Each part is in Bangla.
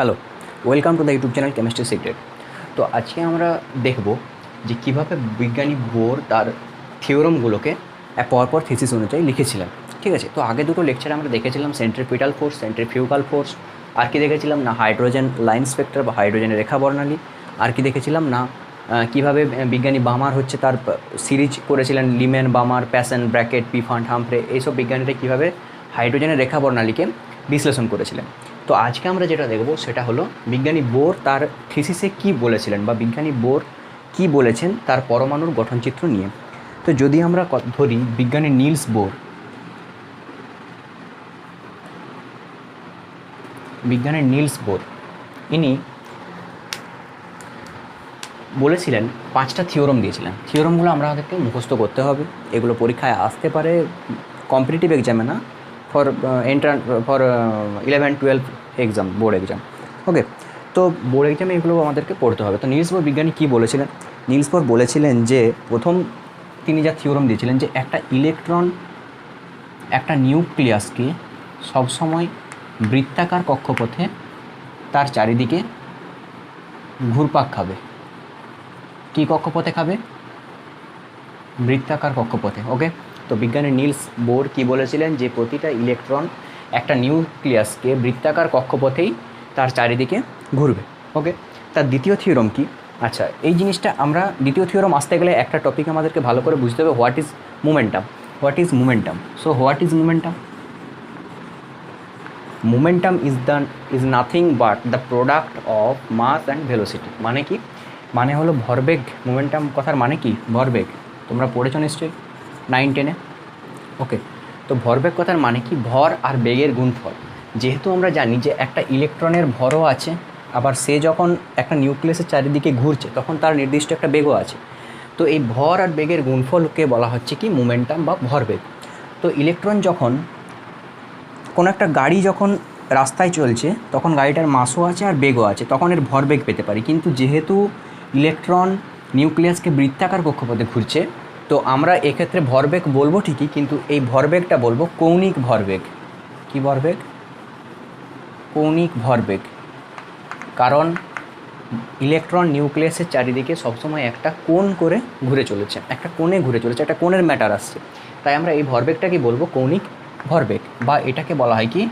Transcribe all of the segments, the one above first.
Hello, welcome to the YouTube channel chemistry secret. তো আজকে আমরা দেখব যে কীভাবে বিজ্ঞানী বোর তার থিওরমগুলোকে পরপর থিসিস অনুযায়ী লিখেছিলেন। ঠিক আছে, তো আগে দুটো লেকচারে আমরা দেখেছিলাম সেন্ট্রিপিটাল ফোর্স, সেন্ট্রিফিউগাল ফোর্স। আর কি দেখেছিলাম না হাইড্রোজেন লাইন স্পেক্ট্রাম বা হাইড্রোজেনের রেখা বর্ণালী। আর কি দেখেছিলাম না কীভাবে বিজ্ঞানী বামার হচ্ছে তার সিরিজ করেছিলেন লিমেন, বামার, প্যাসেন, ব্র্যাকেট, পিফান্ট, হামফ্রে, এইসব বিজ্ঞানীরা কীভাবে হাইড্রোজেনের রেখা বর্ণালীকে বিশ্লেষণ করেছিলেন। তো আজকে আমরা যেটা দেখব সেটা হলো বিজ্ঞানী বোর তার থিসিসে কী বলেছিলেন বা বিজ্ঞানী বোর কী বলেছেন তার পরমাণুর গঠনচিত্র নিয়ে। তো যদি আমরা ধরি বিজ্ঞানী নিলস বোর, ইনি বলেছিলেন 5টা থিওরম দিয়েছিলেন। থিওরমগুলো আমাদেরকে মুখস্থ করতে হবে, এগুলো পরীক্ষায় আসতে পারে, কম্পিটিটিভ এক্সামে না, ফর 11-12 এক্সাম, বোর্ড এক্সাম। ওকে, তো বোর্ড এক্সামে এগুলো আমাদেরকে পড়তে হবে। তো নিলস বোর বিজ্ঞানী কী বলেছিলেন? নিলস বোর বলেছিলেন যে প্রথম তিনি যা থিওরম দিয়েছিলেন যে একটা ইলেকট্রন একটা নিউক্লিয়াসকে সবসময় বৃত্তাকার কক্ষপথে তার চারিদিকে ঘুরপাক খাবে। কী কক্ষপথে খাবে? বৃত্তাকার কক্ষপথে। ওকে, তো বিজ্ঞানী নিলস বোর কী বলেছিলেন যে প্রতিটা ইলেকট্রন একটা নিউক্লিয়াসকে বৃত্তাকার কক্ষপথেই তার চারিদিকে ঘুরবে। ওকে, তার দ্বিতীয় থিওরম কি? আচ্ছা, এই জিনিসটা আমরা দ্বিতীয় থিওরম আসতে গেলে একটা টপিক আমাদেরকে ভালো করে বুঝতে হবে, what is momentum. So what is momentum? Momentum is nothing but the product of mass and velocity. মানে কি? মানে হলো ভরবেগ। মোমেন্টাম কথার মানে কি? ভরবেগ। তোমরা পড়েছো নিশ্চয়ই 9-10-এ। ওকে, তো ভরবেগ কথার মানে কি? ভর আর বেগের গুণফল। যেহেতু আমরা জানি যে একটা ইলেকট্রনের ভরও আছে, আবার সে যখন একটা নিউক্লিয়াসের চারিদিকে ঘুরছে তখন তার নির্দিষ্ট একটা বেগও আছে। তো এই ভর আর বেগের গুণফলকে বলা হচ্ছে কি? মোমেন্টাম বা ভরবেগ। তো ইলেকট্রন যখন কোনো একটা গাড়ি যখন রাস্তায় চলছে তখন গাড়িটার মাসও আছে আর বেগও আছে, তখন এর ভরবেগ পেতে পারি। কিন্তু যেহেতু ইলেকট্রন নিউক্লিয়াসকে বৃত্তাকার কক্ষপথে ঘুরছে, তো আমরা এক্ষেত্রে ভরবেগ বলবো ঠিকই, কিন্তু এই ভরবেগটা বলবো কৌণিক ভরবেগ। কি ভরবেগ? কৌণিক ভরবেগ। কারণ ইলেকট্রন নিউক্লিয়াসের চারিদিকে সবসময় একটা কোণ করে ঘুরে চলেছে, একটা কোণে ঘুরে চলেছে, একটা কোণের ম্যাটার আসছে। তাই আমরা এই ভরবেগটাকে বলবো কৌণিক ভরবেগ, বা এটাকে বলা হয় কি?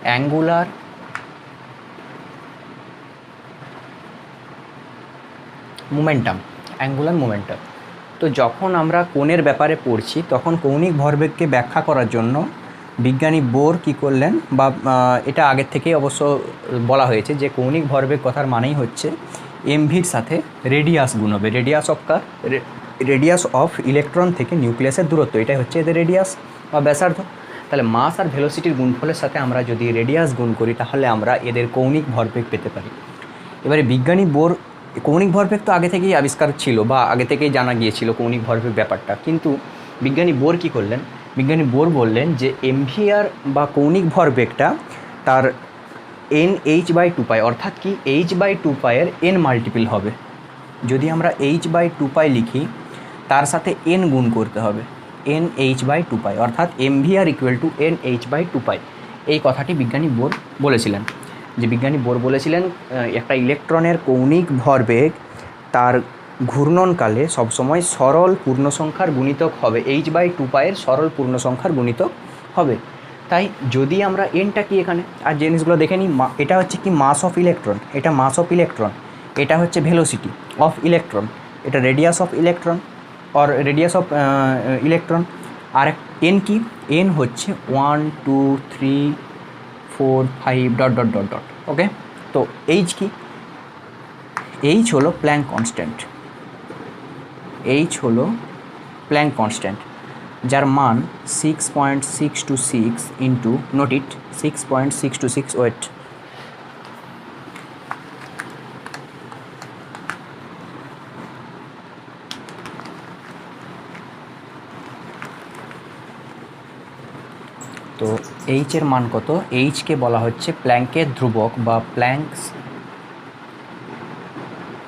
Angular momentum. তো যখন আমরা কোণের ব্যাপারে পড়ছি তখন কৌণিক ভরবেগকে ব্যাখ্যা করার জন্য বিজ্ঞানী বোর কী করলেন, বা এটা আগের থেকেই অবশ্য বলা হয়েছে যে কৌণিক ভরবেগ কথার মানেই হচ্ছে এমভির সাথে রেডিয়াস গুণ হবে। রেডিয়াস অফ ইলেকট্রন থেকে নিউক্লিয়াসের দূরত্ব, এটাই হচ্ছে এদের রেডিয়াস বা ব্যাসার্ধ। তাহলে মাস আর ভেলোসিটির গুণফলের সাথে আমরা যদি রেডিয়াস গুণ করি তাহলে আমরা এদের কৌণিক ভরবেগ পেতে পারি। এবারে বিজ্ঞানী বোর কৌণিক ভরবেগ তো আগে থেকেই আবিষ্কার ছিল বা আগে থেকেই জানা গিয়েছিল কৌণিক ভরবেগ ব্যাপারটা, কিন্তু বিজ্ঞানী বোর কী করলেন? বিজ্ঞানী বোর বললেন যে এমভিআর বা কৌণিক ভরবেগটা তার NH/2π, অর্থাৎ কি H/2π এর n মাল্টিপল হবে। যদি আমরা H/2π লিখি তার সাথে n গুণ করতে হবে, NH/2π, অর্থাৎ MVR = NH/2π। এই কথাটি বিজ্ঞানী বোর বলেছিলেন। যে বিজ্ঞানী বোর বলেছিলেন একটা ইলেকট্রনের কৌণিক ভরবেগ তার ঘূর্ণনকালে সবসময় সরল পূর্ণসংখ্যার গুণিতক হবে, H/2π এর সরল পূর্ণসংখ্যার গুণিতক হবে। তাই যদি আমরা এনটা কি এখানে আর জিনিসগুলো দেখে নিই, এটা হচ্ছে কি? মাস অফ ইলেকট্রন, এটা মাস অফ ইলেকট্রন, এটা হচ্ছে ভেলোসিটি অফ ইলেকট্রন, এটা radius of electron or radius of electron. আর এন কি? এন হচ্ছে 1 2 3 4 5 ... ওকে, তো এইচ কি? এইচ হলো প্ল্যাঙ্ক কনস্ট্যান্ট, যার মান 6.626 ইন্টু, নোট ইট, 6.626 ওয়েট। তো এইচের মান কত? এইচকে বলা হচ্ছে প্ল্যাঙ্কের ধ্রুবক বা প্ল্যাঙ্কস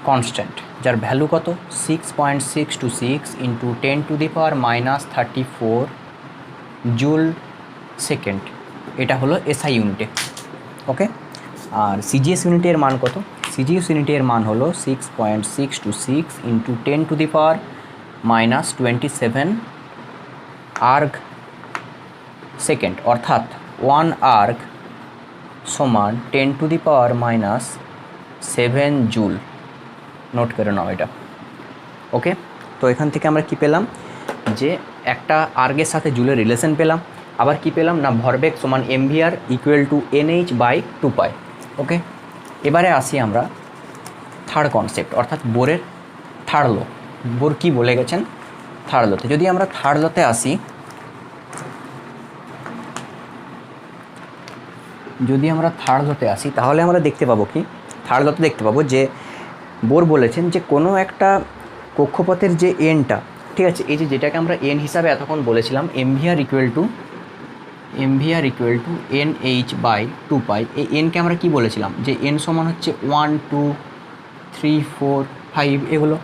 কনস্ট্যান্ট, যার ভ্যালু কত? 6.626 ইন্টু 10⁻34 জুল সেকেন্ড। এটা হলো এসআই ইউনিটে। ওকে, আর সিজিএস ইউনিটের মান কত? সিজিএস ইউনিটের মান হলো 6.626 ইন্টু 10⁻⁻27 আর্গ সেকেন্ড, অর্থাৎ 1 আর্গ সমান 10⁻⁻7 জুল। নোট করে নাও এটা। ওকে, তো এখান থেকে আমরা কি পেলাম, যে একটা আর্গের সাথে জুলের রিলেশন পেলাম। আবার কি পেলাম না, ভরবেগ সমান এমভিআর ইকুয়াল টু NH/2π। ওকে, এবারে আসি আমরা থার্ড কনসেপ্ট, অর্থাৎ বোরের থার্ড ল। বোর কী বলে গেছেন থার্ড লতে। যদি আমরা থার্ড লতে আসি, তাহলে আমরা দেখতে পাবো কি, থার্ড লতে দেখতে পাবো যে বোর বলেছেন যে কোনো একটা কক্ষপথের যে এনটা, ঠিক আছে, এই যেটাকে আমরা এন হিসাবে এতক্ষণ বলেছিলাম, এমভিআর ইকুয়াল টু NH/2π, এই এনকে আমরা কি বলেছিলাম, যে এন সমান হচ্ছে 1 2 3 4 5 এগুলো।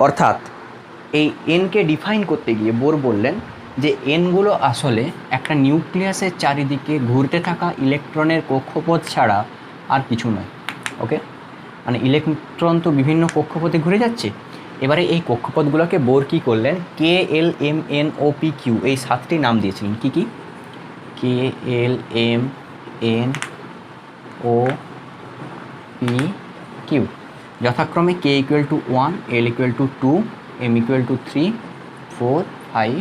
অর্থাৎ এই এনকে ডিফাইন করতে গিয়ে বোর বললেন যে এনগুলো আসলে একটা নিউক্লিয়াসের চারিদিকে ঘুরতে থাকা ইলেকট্রনের কক্ষপথ ছাড়া আর কিছু নয়। ওকে, মানে ইলেকট্রন তো বিভিন্ন কক্ষপথে ঘুরে যাচ্ছে। এবারে এই কক্ষপথগুলোকে বোর কী করলেন, KLMNOPQ এই 7টি নাম দিয়েছিলেন। কি কি? KLMNOPQ, যথাক্রমে K equal to 1, L equal to 2, M equal to 3 4 5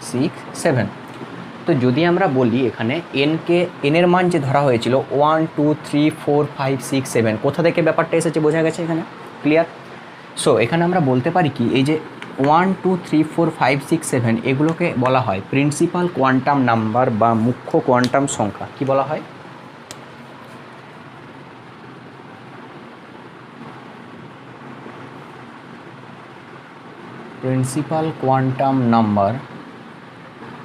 6 7। তো যদি আমরা বলি এখানে এনের মান যে ধরা হয়েছিল 1 2 3 4 5 6 7, কোথা থেকে ব্যাপারটা এসেছে বোঝা গেছে এখানে, ক্লিয়ার? সো এখানে আমরা বলতে পারি কি, এই যে 1 2 3 4 5 6 7 এগুলোকে বলা হয় প্রিন্সিপাল কোয়ান্টাম নাম্বার বা মুখ্য কোয়ান্টাম সংখ্যা। কি বলা হয়? প্রিন্সিপাল কোয়ান্টাম নাম্বার,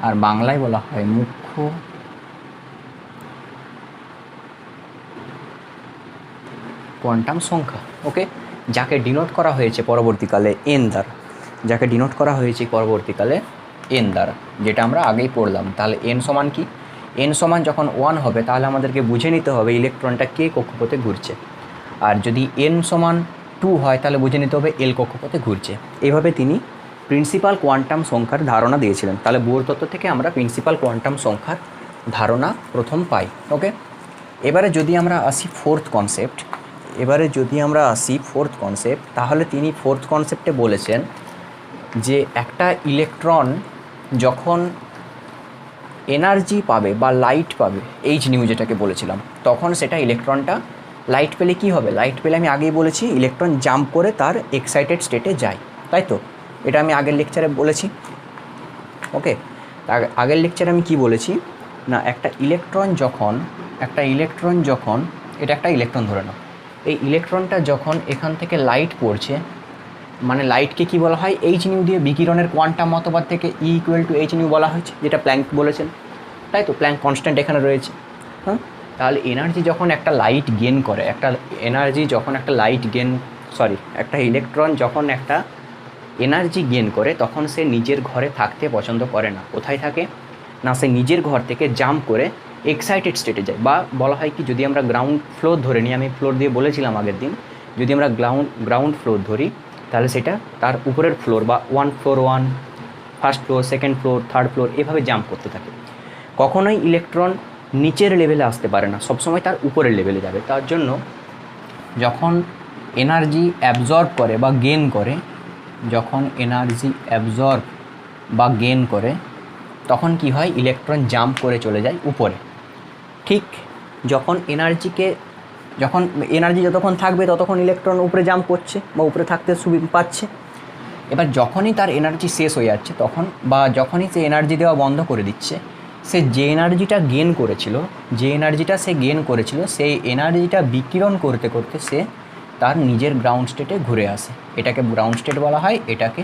আর বাংলায় বলা হয় মুখ্য কোয়ান্টাম সংখ্যা। ওকে, যাকে ডিনোট করা হয়েছে পরবর্তীকালে এন দ্বারা, যেটা আমরা আগেই পড়লাম। তাহলে এন সমান কি? এন সমান যখন 1 হবে তাহলে আমাদেরকে বুঝে নিতে হবে ইলেকট্রনটা কে কক্ষপথে ঘুরছে, আর যদি এন সমান 2 হয় তাহলে বুঝে নিতে হবে এল কক্ষপথে ঘুরছে। এইভাবে তিনি প্রিন্সিপাল কোয়ান্টাম সংখ্যার ধারণা দিয়েছিলেন। তাহলে বোর তত্ত্ব থেকে আমরা প্রিন্সিপাল কোয়ান্টাম সংখ্যার ধারণা প্রথম পাই। ওকে, এবারে যদি আমরা আসি ফোর্থ কনসেপ্ট, তাহলে তিনি ফোর্থ কনসেপ্টে বলেছেন যে একটা ইলেকট্রন যখন এনার্জি পাবে বা লাইট পাবে, এইচ নিউ যেটাকে বলেছিলাম, তখন সেটা ইলেকট্রনটা লাইট পেলে কি হবে? লাইট পেলে আমি আগেই বলেছি ইলেকট্রন জাম্প করে তার এক্সাইটেড স্টেটে যায়, তাই তো? এটা আমি আগের লেকচারে বলেছি। ওকে, আগের লেকচারে আমি কি বলেছি না, একটা ইলেকট্রন যখন এটা একটা ইলেকট্রন ধরে নাও, এই ইলেকট্রনটা যখন এখান থেকে লাইট পড়ছে, মানে লাইটকে কি বলা হয়, এইচ নিউ দিয়ে বিকিরণের কোয়ান্টাম মতবাদ থেকে E equal to H new বলা হয়েছে, যেটা প্ল্যাঙ্ক বলেছেন, তাই তো? প্ল্যাঙ্ক কনস্ট্যান্ট এখানে রয়েছে। হ্যাঁ, তাহলে এনার্জি যখন একটা ইলেকট্রন যখন একটা এনার্জি গেন করে, তখন সে নিজের ঘরে থাকতে পছন্দ করে না। কোথায় থাকে না, সে নিজের ঘর থেকে জাম্প করে এক্সাইটেড স্টেটে যায়। বা বলা হয় কি, যদি আমরা গ্রাউন্ড ফ্লোর ধরে নিই, আমি ফ্লোর দিয়ে বলেছিলাম আগের দিন, যদি আমরা গ্রাউন্ড ফ্লোর ধরি তাহলে সেটা তার উপরের ফ্লোর বা 1 floor 1, first floor, second floor, third floor, এভাবে জাম্প করতে থাকে। কখনোই ইলেকট্রন নিচের লেভেলে আসতে পারে না, সবসময় তার উপরের লেভেলে যাবে। তার জন্য যখন এনার্জি অ্যাবজর্ব করে বা গেন করে, তখন কি হয়, ইলেকট্রন জাম্প করে চলে যায় উপরে। ঠিক যখন এনার্জি যতক্ষণ থাকবে ততক্ষণ ইলেকট্রন উপরে জাম্প করছে বা উপরে থাকতে পাচ্ছে। এবার যখনই তার এনার্জি শেষ হয়ে যাচ্ছে, তখন বা যখনই সে এনার্জি দেওয়া বন্ধ করে দিচ্ছে, সে যে এনার্জিটা গেন করেছিল সেই এনার্জিটা বিকিরণ করতে করতে সে তার নিজের গ্রাউন্ড স্টেটে ঘুরে আসে। এটাকে গ্রাউন্ড স্টেট বলা হয়, এটাকে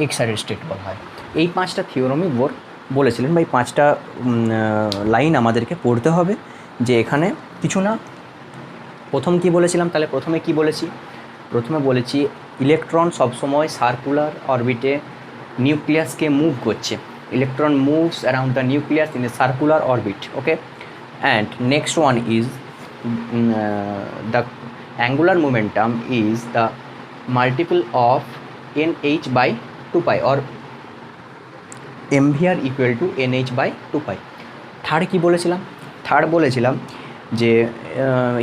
এক্সাইটেড স্টেট বলা হয়। এই 5টা থিওরমই বোর বলেছিলেন, বা এই 5টা লাইন আমাদেরকে পড়তে হবে, যে এখানে কিছু না। প্রথম কি বলেছিলাম, তাহলে প্রথমে কি বলেছি? প্রথমে বলেছি ইলেকট্রন সবসময় সার্কুলার অরবিটে নিউক্লিয়াসকে মুভ করছে। Electron moves around the nucleus in a circular orbit. Okay, and next one is the angular momentum is the multiple of nh by 2 pi or mvr equal to nh by 2 pi. Third কি বলেছিলাম? থার্ড বলেছিলাম যে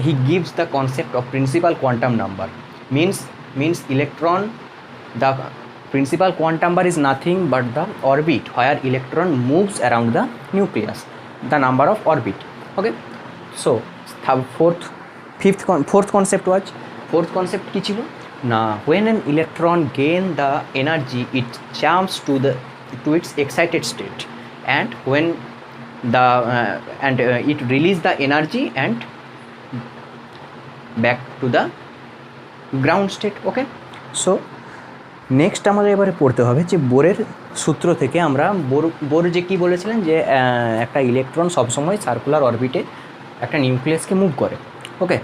he gives the concept of principal quantum number means electron, the principal quantum number is nothing but the orbit where electron moves around the nucleus, the number of orbit. Okay, so fourth concept was, fourth concept কি ছিল না, when an electron gain the energy it jumps to its excited state, and when the it release the energy and back to the ground state. Okay, so next আমাদের এবারে পড়তে হবে যে বোরের সূত্র থেকে আমরা বোর যে কী বলেছিলেন যে একটা ইলেকট্রন সবসময় সার্কুলার অরবিটে একটা নিউক্লিয়াসকে মুভ করে. ওকে,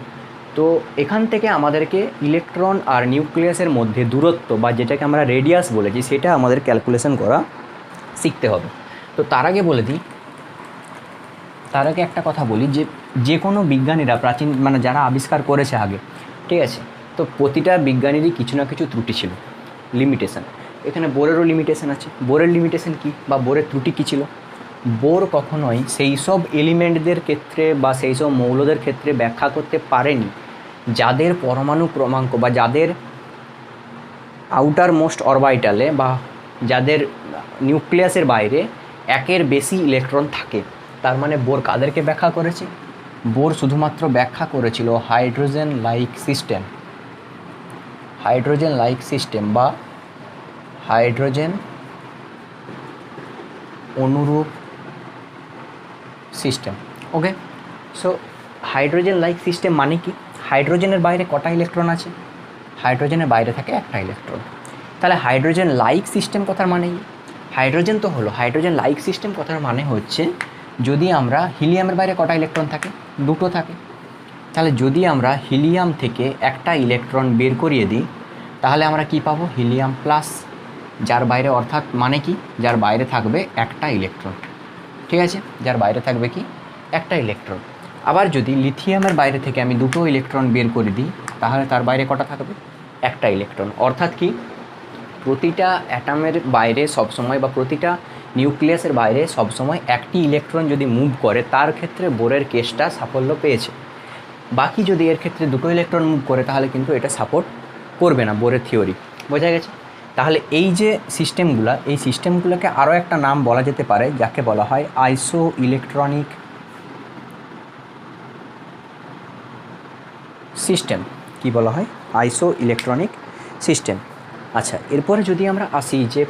তো এখান থেকে আমাদেরকে ইলেকট্রন আর নিউক্লিয়াসের মধ্যে দূরত্ব বা যেটাকে আমরা রেডিয়াস বলেছি সেটা আমাদের ক্যালকুলেশন করা শিখতে হবে. তো তার আগে বলে দিই, তার আগে একটা কথা বলি যে কোনো বিজ্ঞানীরা প্রাচীন মানে যারা আবিষ্কার করেছে আগে, ঠিক আছে, তো প্রতিটা বিজ্ঞানীরই কিছু না কিছু ত্রুটি ছিল, লিমিটেশন. এখানে বোরেরও লিমিটেশন আছে. বোরের লিমিটেশন কী বা বোরের ত্রুটি কী ছিল? বোর কখনোই সেই সব এলিমেন্টদের ক্ষেত্রে বা সেই সব মৌলদের ক্ষেত্রে ব্যাখ্যা করতে পারেনি যাদের পরমাণু ক্রমাঙ্ক বা যাদের আউটার মোস্ট অরবাইটালে বা যাদের নিউক্লিয়াসের বাইরে একের বেশি ইলেকট্রন থাকে. তার মানে বোর কাদেরকে ব্যাখ্যা করেছে? বোর শুধুমাত্র ব্যাখ্যা করেছিল hydrogen like system, hydrogen like system বা হাইড্রোজেন অনুরূপ সিস্টেম. ওকে, সো হাইড্রোজেন লাইক সিস্টেম মানে কি? হাইড্রোজেনের বাইরে কটা ইলেকট্রন আছে? হাইড্রোজেনের বাইরে থাকে একটা ইলেকট্রন. তাহলে হাইড্রোজেন লাইক সিস্টেম কথার মানে কি? হাইড্রোজেন তো হলো, হাইড্রোজেন লাইক সিস্টেম কথার মানে হচ্ছে যদি আমরা হিলিয়ামের বাইরে কটা ইলেকট্রন থাকে? দুটো থাকে. তাহলে যদি আমরা হিলিয়াম থেকে একটা ইলেকট্রন বের করিয়ে দিই তাহলে আমরা কি পাবো? হিলিয়াম প্লাস, যার বাইরে অর্থাৎ মানে কি, যার বাইরে থাকবে একটা ইলেকট্রন. ঠিক আছে, যার বাইরে থাকবে কি একটা ইলেকট্রন. আবার যদি লিথিয়ামের বাইরে থেকে আমি দুটো ইলেকট্রন বের করে দিই তাহলে তার বাইরে কটা থাকবে? একটা ইলেকট্রন. অর্থাৎ কি প্রতিটা অ্যাটমের বাইরে সবসময় বা প্রতিটা নিউক্লিয়াসের বাইরে সবসময় একটি ইলেকট্রন যদি মুভ করে তার ক্ষেত্রে বোরের কেসটা সাফল্য পেয়েছে. বাকি যদি এর ক্ষেত্রে দুটো ইলেকট্রন মুভ করে তাহলে কিন্তু এটা সাপোর্ট করবে না বোরের থিওরি. বোঝা গেছে? তাহলে এই যে সিস্টেমগুলো, এই সিস্টেমগুলোকে আরও একটা নাম বলা যেতে পারে যাকে বলা হয় আইসো ইলেকট্রনিক সিস্টেম. কি বলা হয়? আইসো ইলেকট্রনিক সিস্টেম. আচ্ছা, এরপরে যদি আমরা আসি যে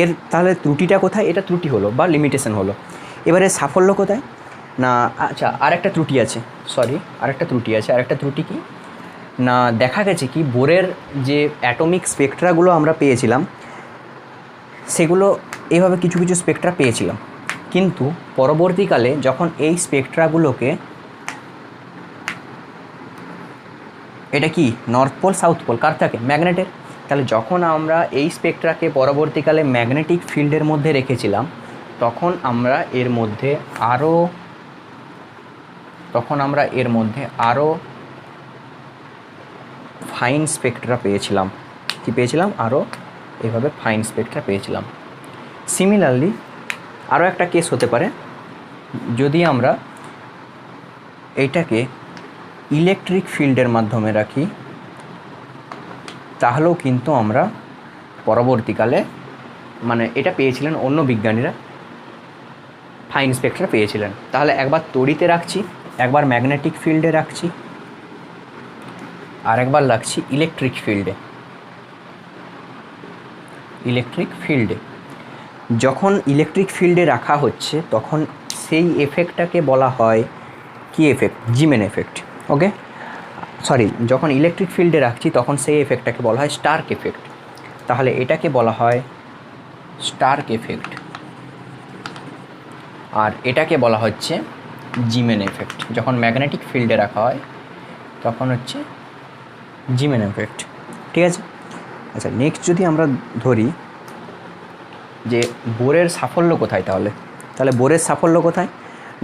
এর তাহলে ত্রুটিটা কোথায়? এটা ত্রুটি হলো বা লিমিটেশন হলো. এবারে সাফল্য কোথায়? না, আচ্ছা আরেকটা ত্রুটি আছে, আরেকটা ত্রুটি কি না, দেখা গেছে কি বোরের যে অ্যাটমিক স্পেকট্রাগুলো আমরা পেয়েছিলাম সেগুলো এইভাবে কিছু কিছু স্পেকট্রা পেয়েছিলাম, কিন্তু পরবর্তীকালে যখন এই স্পেকট্রাগুলোকে, এটা কি নর্থ পোল সাউথ পোল কার থাকে? ম্যাগনেটের. তাহলে যখন আমরা এই স্পেকট্রাকে পরবর্তীকালে ম্যাগনেটিক ফিল্ডের মধ্যে রেখেছিলাম তখন আমরা এর মধ্যে আরও ফাইন স্পেকট্রা পেয়েছিলাম. কি পেয়েছিলাম? আরও এইভাবে ফাইন স্পেকট্রা পেয়েছিলাম. সিমিলারলি আরও একটা কেস হতে পারে যদি আমরা এইটাকে ইলেকট্রিক ফিল্ডের মাধ্যমে রাখি তাহলেও কিন্তু আমরা পরবর্তীকালে মানে এটা পেয়েছিলেন অন্য বিজ্ঞানীরা, ফাইন স্পেকট্রা পেয়েছিলেন. তাহলে একবার তড়িতে রাখছি, একবার ম্যাগনেটিক ফিল্ডে রাখছি, আর একবার রাখছি ইলেকট্রিক ফিল্ডে. যখন ইলেকট্রিক ফিল্ডে রাখা হচ্ছে তখন সেই এফেক্টটাকে বলা হয় কি এফেক্ট? Jimin effect. ওকে, যখন ইলেকট্রিক ফিল্ডে রাখছি তখন সেই এফেক্টটাকে বলা হয় স্টার্ক এফেক্ট. তাহলে এটাকে বলা হয় স্টার্ক এফেক্ট আর এটাকে বলা হচ্ছে জিমেন এফেক্ট. যখন ম্যাগনেটিক ফিল্ডে রাখা হয় তখন হচ্ছে জিমেন এফেক্ট. ঠিক আছে? আচ্ছা, নেক্সট যদি আমরা ধরি যে বোরের সাফল্য কোথায়, তাহলে বোরের সাফল্য কোথায়?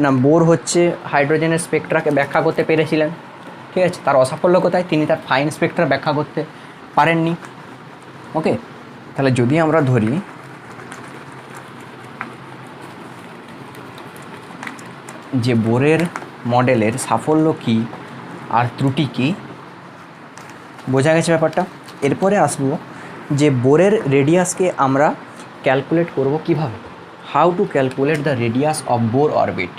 না বোর হচ্ছে হাইড্রোজেনের স্পেকট্রাকে ব্যাখ্যা করতে পেরেছিলেন, ঠিক আছে। তার অসাফল্য কোথায়, তিনি তার ফাইন স্পেকট্রা ব্যাখ্যা করতে পারেননি। ওকে, তাহলে যদি আমরা ধরি যে বোরের মডেলের সাফল্য কী আর ত্রুটি কী, বোঝা গেছে ব্যাপারটা। এরপরে আসবো যে বোরের রেডিয়াসকে আমরা ক্যালকুলেট করব কিভাবে। How to calculate the radius of Bohr orbit,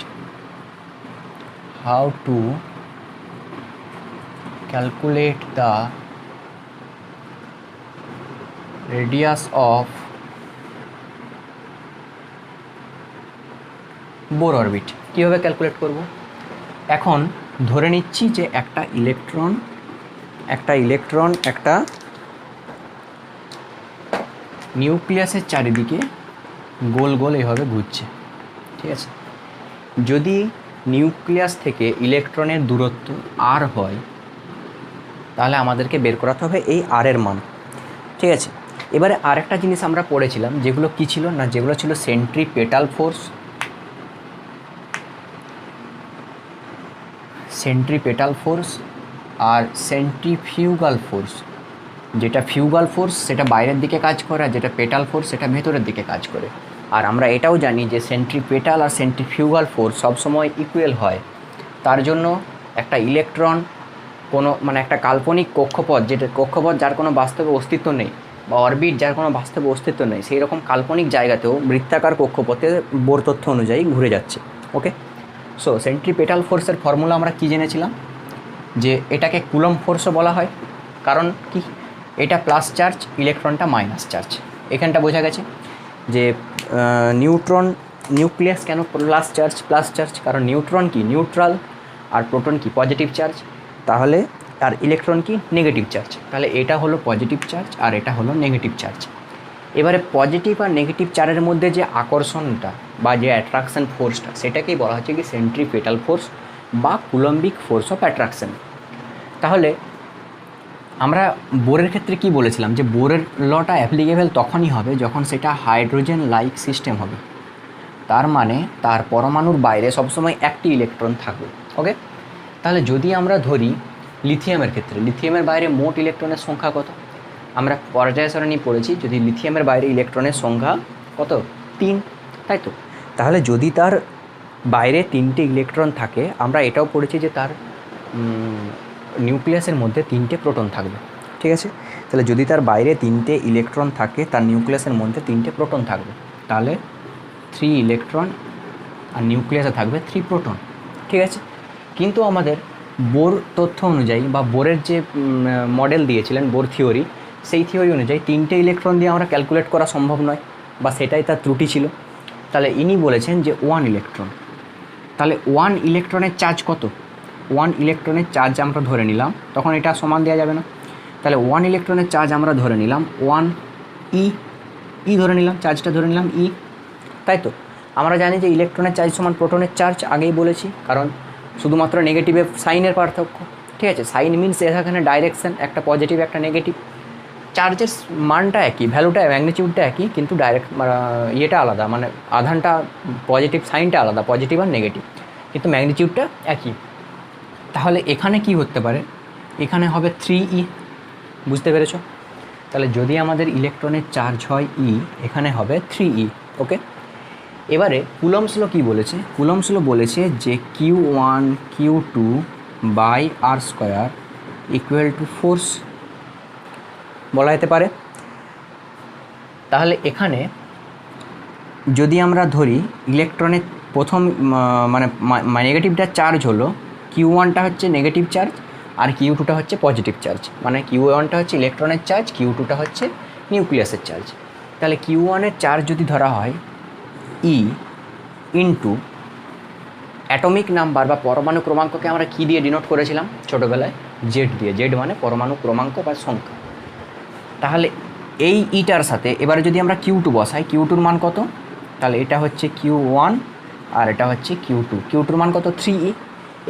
how to calculate the radius of Bohr orbit, কীভাবে ক্যালকুলেট করব। এখন ধরে নিচ্ছি যে একটা ইলেকট্রন একটা নিউক্লিয়াসের চারিদিকে গোল গোল এইভাবে ঘুরছে, ঠিক আছে। যদি নিউক্লিয়াস থেকে ইলেকট্রনের দূরত্ব আর হয়, তাহলে আমাদেরকে বের করাতে হবে এই আর এর মান, ঠিক আছে। এবারে আরেকটা জিনিস আমরা পড়েছিলাম, যেগুলো কী ছিল না, যেগুলো ছিল সেন্ট্রিপেটাল ফোর্স আর সেন্ট্রিফিউগাল ফোর্স। যেটা ফিউগাল ফোর্স সেটা বাইরের দিকে কাজ করে, আর যেটা পেটাল ফোর্স সেটা ভেতরের দিকে কাজ করে। আর আমরা এটাও জানি যে সেন্ট্রিপেটাল আর সেন্ট্রিফিউগাল ফোর্স সবসময় ইকুয়াল হয়। তার জন্য একটা ইলেকট্রন কোনো মানে একটা কাল্পনিক কক্ষপথ, যেটা কক্ষপথ যার কোনো বাস্তবে অস্তিত্ব নেই, বা অরবিট যার কোনো বাস্তবে অস্তিত্ব নেই, সেই রকম কাল্পনিক জায়গাতেও বৃত্তাকার কক্ষপথে বোর তথ্য অনুযায়ী ঘুরে যাচ্ছে। ওকে, সো সেন্ট্রিপেটাল ফোর্সের ফর্মুলা আমরা কী জেনেছিলাম, যে এটাকে কুলম্ব ফোর্সও বলা হয়। কারণ কি, এটা প্লাস চার্জ, ইলেকট্রনটা মাইনাস চার্জ। এখানটা বোঝা গেছে যে নিউক্লিয়াস কেন প্লাস চার্জ, কারণ নিউট্রন কি নিউট্রাল, আর প্রোটন কি পজিটিভ চার্জ, তাহলে আর ইলেকট্রন কি নেগেটিভ চার্জ। তাহলে এটা হলো পজিটিভ চার্জ আর এটা হলো নেগেটিভ চার্জ। এবারে পজিটিভ আর নেগেটিভ চার্জের মধ্যে যে আকর্ষণটা বা যে অ্যাট্রাকশন ফোর্সটা, সেটাকেই বলা হচ্ছে কি সেন্ট্রিপেটাল ফোর্স বা কুলম্বিক ফোর্স অফ অ্যাট্রাকশন। তাহলে আমরা বোরের ক্ষেত্রে কি বলেছিলাম, যে বোরের লটা অ্যাপ্লিকেবল তখনই হবে যখন সেটা হাইড্রোজেন লাইক সিস্টেম হবে। তার মানে তার পরমাণুর বাইরে সবসময় একটি ইলেকট্রন থাকবে। ওকে, তাহলে যদি আমরা ধরি লিথিয়ামের ক্ষেত্রে, লিথিয়ামের বাইরে মোট ইলেকট্রনের সংখ্যা কত, আমরা পর্যায় সারণী পড়েছি, যদি লিথিয়ামের বাইরে ইলেকট্রনের সংখ্যা কত 3, তাই তো। তাহলে যদি তার বাইরে 3টে ইলেকট্রন থাকে, আমরা এটাও পড়েছি যে তার নিউক্লিয়াসের মধ্যে 3টে প্রোটন থাকবে, ঠিক আছে। তাহলে যদি তার বাইরে 3টে ইলেকট্রন থাকে, তার নিউক্লিয়াসের মধ্যে 3টে প্রোটন থাকবে, তাহলে 3 ইলেকট্রন আর নিউক্লিয়াসে থাকবে 3 প্রোটন, ঠিক আছে। কিন্তু আমাদের বোর তথ্য অনুযায়ী বা বোরের যে মডেল দিয়েছিলেন বোর থিওরি, সেই থিওরি অনুযায়ী 3টে ইলেকট্রন দিয়ে আমরা ক্যালকুলেট করা সম্ভব নয়, বা সেটাই তার ত্রুটি ছিল। তাহলে ইনি বলেছেন যে 1 ইলেকট্রন। তাহলে 1 ইলেকট্রনের চার্জ কত, 1 ইলেকট্রনের চার্জ আমরা ধরে নিলাম, তখন এটা সমান দেওয়া যাবে না। তাহলে 1 ইলেকট্রনের চার্জ আমরা ধরে নিলাম 1 ই ধরে নিলাম, চার্জটা ধরে নিলাম ই, তাই তো। আমরা জানি যে ইলেকট্রনের চার্জ সমান প্রোটনের চার্জ, আগেই বলেছি, কারণ শুধুমাত্র নেগেটিভের সাইনের পার্থক্য, ঠিক আছে। সাইন মিনস এখানে ডাইরেকশন, একটা পজিটিভ একটা নেগেটিভ। চার্জের মানটা একই, ভ্যালুটা ম্যাগনিটিউডটা একই, কিন্তু ডাইরেক্ট ইয়েটা আলাদা, মানে আধানটা পজিটিভ, সাইনটা আলাদা, পজিটিভ আর নেগেটিভ, কিন্তু ম্যাগনিটিউডটা একই। তাহলে এখানে কি হতে পারে, এখানে হবে 3e, বুঝতে পেরেছো। তাহলে যদি আমাদের ইলেকট্রনের চার্জ হয় ই, এখানে হবে 3e। ওকে, এবারে কুলম্বস ল কী বলেছে, কুলম্বস ল বলেছে যে Q1 Q2 by R square equal to force বলা যেতে পারে। তাহলে এখানে যদি আমরা ধরি ইলেকট্রনের প্রথম মানে নেগেটিভটা চার্জ হলো, Q1টা হচ্ছে নেগেটিভ চার্জ আর Q2টা হচ্ছে পজিটিভ চার্জ, মানে Q1টা হচ্ছে ইলেকট্রনের চার্জ, Q2টা হচ্ছে নিউক্লিয়াসের চার্জ। তাহলে Q1-এর চার্জ যদি ধরা হয় ই ইন্টু অ্যাটমিক নাম্বার বা পরমাণু ক্রমাঙ্ককে আমরা কী দিয়ে ডিনোট করেছিলাম ছোটোবেলায়, জেড দিয়ে, জেড মানে পরমাণু ক্রমাঙ্ক বা সংখ্যা। তাহলে এই ইটার সাথে এবারে যদি আমরা Q2 বসাই, Q2-র মান কত, তাহলে এটা হচ্ছে Q1 আর এটা হচ্ছে Q2, Q2-র মান কত 3e।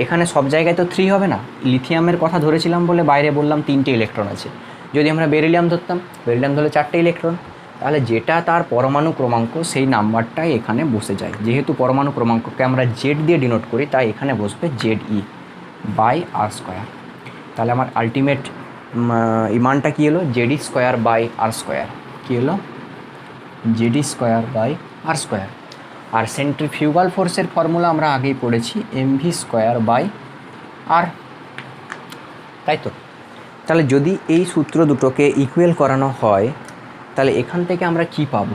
এখানে সব জায়গায় তো 3 হবে না, লিথিয়ামের কথা ধরেছিলাম বলে বাইরে বললাম 3টে ইলেকট্রন আছে। যদি আমরা বেরিলিয়াম ধরতাম, বেরিলিয়াম ধরলে 4টে ইলেকট্রন, তাহলে যেটা তার পরমাণু ক্রমাঙ্ক সেই নাম্বারটাই এখানে বসে যায়। যেহেতু পরমাণু ক্রমাঙ্ককে আমরা জেড দিয়ে ডিনোট করি, তাই এখানে বসবে Z E by R square. তাহলে আমার আলটিমেট মানটা কী হলো? ZD square by R square. কী হলো? ZD square by R square. আর সেন্ট্রিফিউগাল ফোর্সের ফর্মুলা আমরা আগেই পড়েছি, এমভি স্কোয়ার বাই আর, তাই তো? তাহলে যদি এই সূত্র দুটোকে ইকুয়াল করানো হয়, তাহলে এখান থেকে আমরা কি পাব?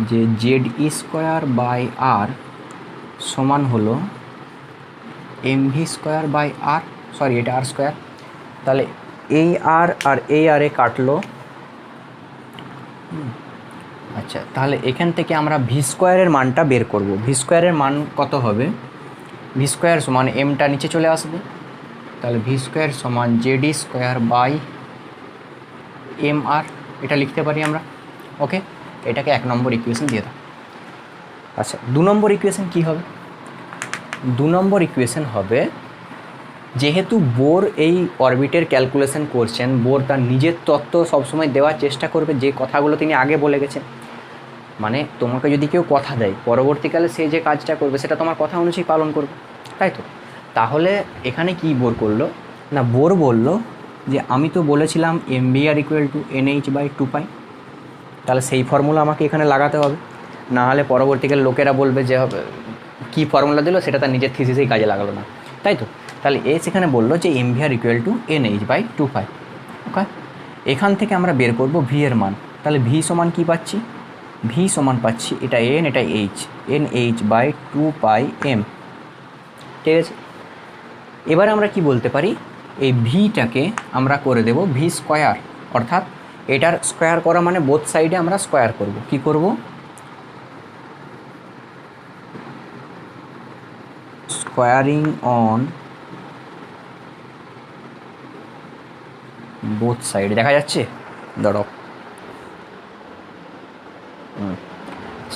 যে Z e square by r সমান হলো m v square by r, sorry এটা আর স্কোয়ার। তাহলে এই আর আর এই আরে কাটলো। আচ্ছা, তাহলে এখান থেকে আমরা ভি স্কোয়ারের মানটা বের করব। ভি স্কোয়ারের মান কত হবে? ভি স্কোয়ার সমান এমটা নিচে চলে আসবে, তাহলে ভি স্কোয়ার সমান জেডি স্কোয়ার বাই এম আর, এটা লিখতে পারি আমরা। ওকে, এটাকে 1 নম্বর ইকুয়েশন দিয়ে দাও। আচ্ছা, 2 নম্বর ইকুয়েশন কী হবে? 2 নম্বর ইকুয়েশন হবে, যেহেতু বোর এই অরবিটের ক্যালকুলেশন করছেন, বোর তার নিজের তত্ত্ব সবসময় দেওয়ার চেষ্টা করবে, যে কথাগুলো তিনি আগে বলে গেছেন। মানে তোমাকে যদি কেউ কথা দেয়, পরবর্তীকালে সে যে কাজটা করবে সেটা তোমার কথা অনুযায়ী পালন করবে, তাই তো? তাহলে এখানে কি বোর করলো না, বোর বলল যে আমি তো বলেছিলাম m v r equal to n h by 2 pi, তাহলে সেই ফর্মুলা আমাকে এখানে লাগাতে হবে, না হলে পরবর্তীকালে লোকেরা বলবে যে কী ফর্মুলা দিল সেটা তার নিজের থিসিসেই কাজে লাগালো না, তাই তো? তাহলে সেখানে বললো যে m v r equal to n h by 2 pi. Okay, এখান থেকে আমরা বের করব ভি এর মান। তাহলে ভি সমান কী পাচ্ছি? ভি সমান পাচ্ছি এটা এন, এটা h, n h by 2 pi m. ঠিক আছে, এবারে আমরা কি বলতে পারি? এই ভিটাকে আমরা করে দেব ভি স্কোয়ার, অর্থাৎ এটার স্কোয়ার করা মানে বোথ সাইডে আমরা স্কোয়ার করব। কি করব? Squaring on both side. দেখা যাচ্ছে? দাঁড়াও,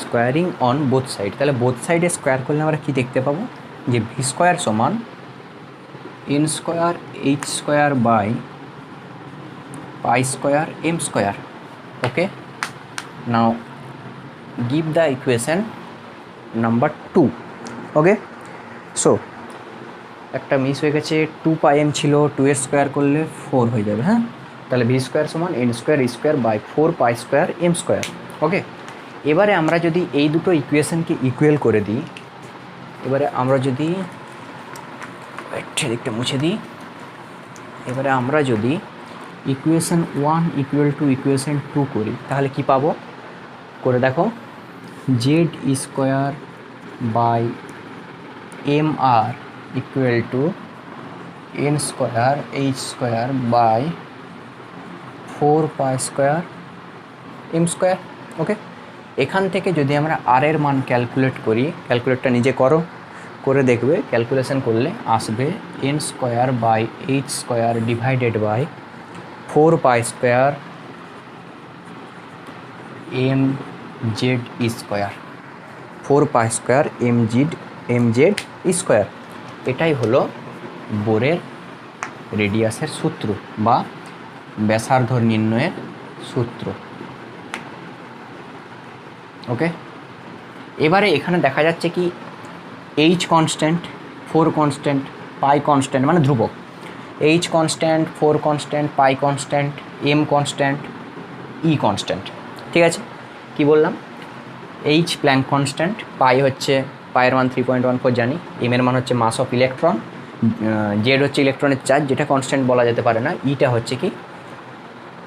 স্কোয়ারিং অন বোথ সাইড। তাহলে বোথ সাইডে স্কোয়ার করলে আমরা কি দেখতে পাবো? যে ভি স্কোয়ার সমান N square H square by pi square M square. Okay, now give the equation number 2। Okay, so একটা মিস হয়ে গেছে, 2 পাই এম ছিল, 2 এর স্কোয়ার করলে 4 হয়ে যাবে। হ্যাঁ, তাহলে ভি স্কোয়ার সমান N square E square by 4 pi square M square. Okay, এবারে আমরা যদি এই দুটো ইকুয়েশনকে ইকুয়াল করে দিই, এবারে আমরা যদি দিকটা মুছে দিই, এবারে আমরা যদি ইকুয়েশন 1 ইকুয়াল টু ইকুয়েশন 2 করি, তাহলে কি পাবো? করে দেখো, Z square by M R equal to N square H square by 4 pi square M square. Okay, এখান থেকে যদি আমরা আর এর মান ক্যালকুলেট করি, ক্যালকুলেটটা নিজে করো, করে দেখবে ক্যালকুলেশন করলে আসবে n square by h square divided by 4 pi square m z square, 4 pi square m z square. এটাই হলো বোরের রেডিয়াসের সূত্র বা ব্যাসার্ধ নির্ণয়ের সূত্র। ওকে, এবারে এখানে দেখা যাচ্ছে কি এইচ কনস্ট্যান্ট, 4 কনস্ট্যান্ট, পাই কনস্ট্যান্ট মানে ধ্রুবক। এইচ কনস্ট্যান্ট, 4 কনস্ট্যান্ট, পাই কনস্ট্যান্ট, এম কনস্ট্যান্ট, ই কনস্ট্যান্ট। ঠিক আছে, কি বললাম? এইচ প্ল্যাঙ্ক কনস্ট্যান্ট, পাই হচ্ছে পায়ের মান 3.14 জানি, এম এর মান হচ্ছে মাস অফ ইলেকট্রন, জেড হচ্ছে ইলেকট্রনের চার্জ, যেটা কনস্ট্যান্ট বলা যেতে পারে না, ইটা হচ্ছে কি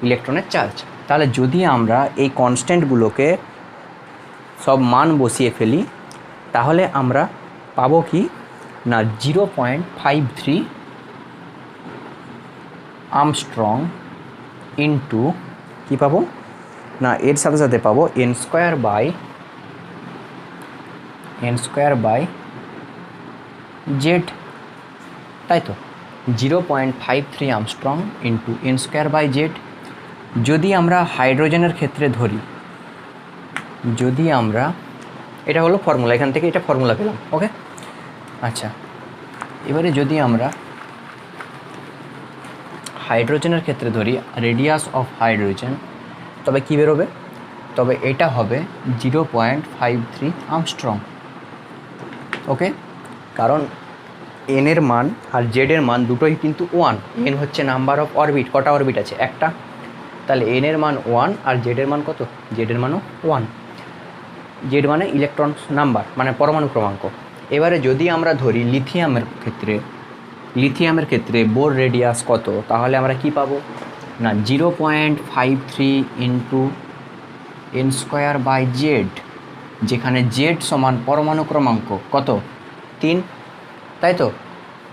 ইলেকট্রনের চার্জ। তাহলে যদি আমরা এই কনস্ট্যান্টগুলোকে সব মান বসিয়ে ফেলি, তাহলে আমরা পাবো কি না 0.53 আর্মস্ট্রং ইন্টু কী পাবো না, এর সাথে সাথে পাবো এন স্কোয়ার বাই জেড, তাই তো? 0.53 angstrom into n square by z. যদি আমরা হাইড্রোজেনের ক্ষেত্রে ধরি, যদি আমরা, এটা হলো ফর্মুলা, এখান থেকে এটা ফর্মুলা পেলাম। ওকে, আচ্ছা, এবারে যদি আমরা হাইড্রোজেনের ক্ষেত্রে ধরি রেডিয়াস অফ হাইড্রোজেন, তবে কী বেরোবে? তবে এটা হবে 0.53 আর্মস্ট্রং। ওকে, কারণ এন এর মান আর জেড এর মান দুটোই কিন্তু 1। এন হচ্ছে নাম্বার অফ অরবিট, কটা অরবিট আছে? একটা। তাহলে এন এর মান 1 আর জেড এর মান কত? জেড এর মানও 1। জেড মানে ইলেকট্রন নাম্বার, মানে পরমাণু ক্রমাঙ্ক। এবারে যদি আমরা ধরি লিথিয়ামের ক্ষেত্রে বোর রেডিয়াস কত, তাহলে আমরা কি পাবো না 0.53 into n square by z, যেখানে জেড সমান পরমাণু ক্রমাঙ্ক কত? 3, তাই তো?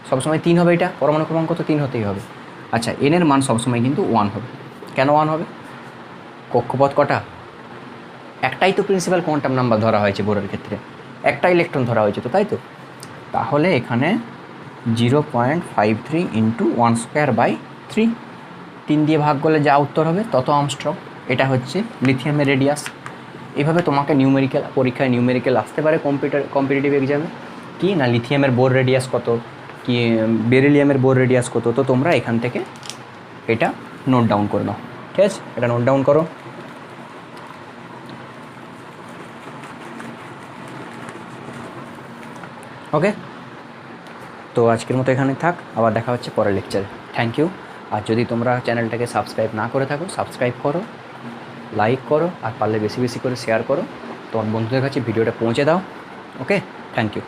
সবসময় 3 হবে, এটা পরমাণু ক্রমাঙ্ক তো 3 হতেই হবে। আচ্ছা, এন এর মান সবসময় কিন্তু 1 হবে। কেন 1 হবে? কক্ষপথ কটা? একটাই তো প্রিন্সিপাল কোয়ান্টাম নাম্বার ধরা হয়েছে বোরের ক্ষেত্রে, একটা ইলেকট্রন ধরা হয়েছে তো, তাই তো? তাহলে এখানে 0.53 ইন্টু 1 স্কোয়ার বাই 3, 3 দিয়ে ভাগ করলে যা উত্তর হবে তত আর্মস্ট্রং। এটা হচ্ছে লিথিয়ামের রেডিয়াস। এভাবে তোমাকে পরীক্ষায় নিউমেরিক্যাল আসতে পারে কম্পিটিটিভ এক্সামে। কি না লিথিয়ামের বোর রেডিয়াস কত, কি বেরিলিয়ামের বোর রেডিয়াস কত, তো তোমরা এখান থেকে এটা নোট ডাউন করে নাও। ঠিক আছে, এটা নোট ডাউন করো। ওকে, তো আজকের মতো এখানে থাক, আবার দেখা হচ্ছে পরের লেকচারে। Thank you. আর যদি তোমরা চ্যানেলটাকে সাবস্ক্রাইব না করে থাকো, সাবস্ক্রাইব করো, লাইক করো, আর পারলে বেশি বেশি করে শেয়ার করো, তোমার বন্ধুদের কাছে ভিডিওটা পৌঁছে দাও। ওকে, থ্যাংক ইউ।